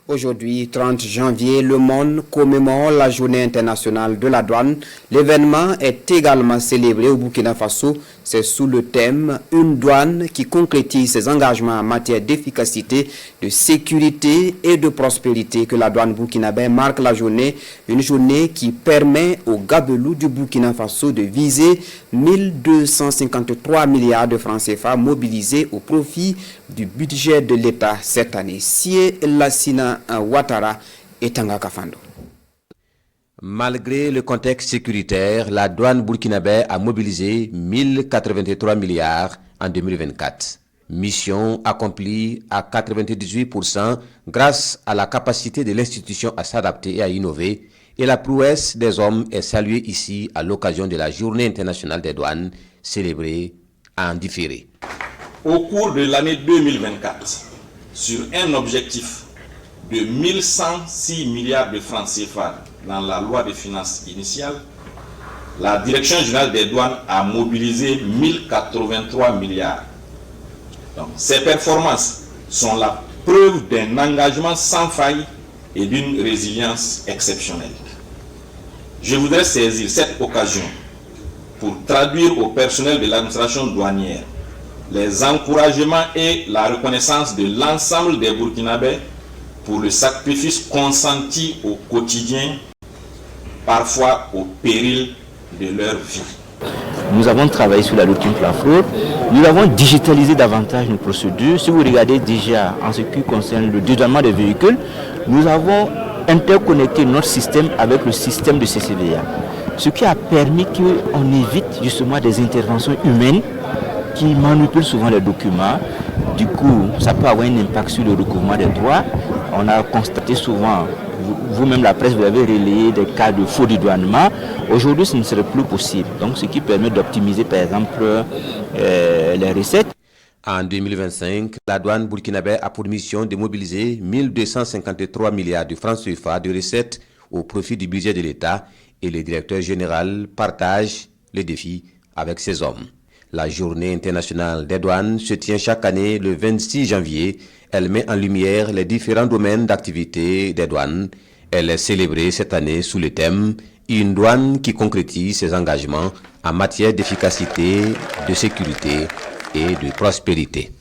Aujourd'hui, 30 janvier, le monde commémore la journée internationale de la douane. L'événement est également célébré au Burkina Faso. C'est sous le thème « Une douane qui concrétise ses engagements en matière d'efficacité, de sécurité et de prospérité » que la douane burkinabé marque la journée. Une journée qui permet aux gabelous du Burkina Faso de viser 1253 milliards de francs CFA mobilisés au profit du budget de l'État cette année. Sié Lassina Ouattara et Tanga Kafando. Malgré le contexte sécuritaire, la douane burkinabé a mobilisé 1083 milliards en 2024. Mission accomplie à 98% grâce à la capacité de l'institution à s'adapter et à innover. Et la prouesse des hommes est saluée ici à l'occasion de la Journée internationale des douanes célébrée en différé. Au cours de l'année 2024, sur un objectif de 1106 milliards de francs CFA dans la loi de finances initiale, la Direction générale des douanes a mobilisé 1083 milliards. Donc, ces performances sont la preuve d'un engagement sans faille et d'une résilience exceptionnelle. Je voudrais saisir cette occasion pour traduire au personnel de l'administration douanière les encouragements et la reconnaissance de l'ensemble des Burkinabés pour le sacrifice consenti au quotidien, parfois au péril de leur vie. Nous avons travaillé sur la lutte contre la fraude, nous avons digitalisé davantage nos procédures. Si vous regardez déjà en ce qui concerne le dédouanement des véhicules, nous avons interconnecté notre système avec le système de CCVA, ce qui a permis qu'on évite justement des interventions humaines qui manipulent souvent les documents. Du coup, ça peut avoir un impact sur le recouvrement des droits. On a constaté souvent, vous-même la presse, vous avez relayé des cas de faux dédouanement. Aujourd'hui, ce ne serait plus possible. Donc, ce qui permet d'optimiser, par exemple, les recettes. En 2025, la douane burkinabé a pour mission de mobiliser 1253 milliards de francs CFA de recettes au profit du budget de l'État et le directeur général partage les défis avec ses hommes. La journée internationale des douanes se tient chaque année le 26 janvier. Elle met en lumière les différents domaines d'activité des douanes. Elle est célébrée cette année sous le thème « Une douane qui concrétise ses engagements en matière d'efficacité, de sécurité et de prospérité ».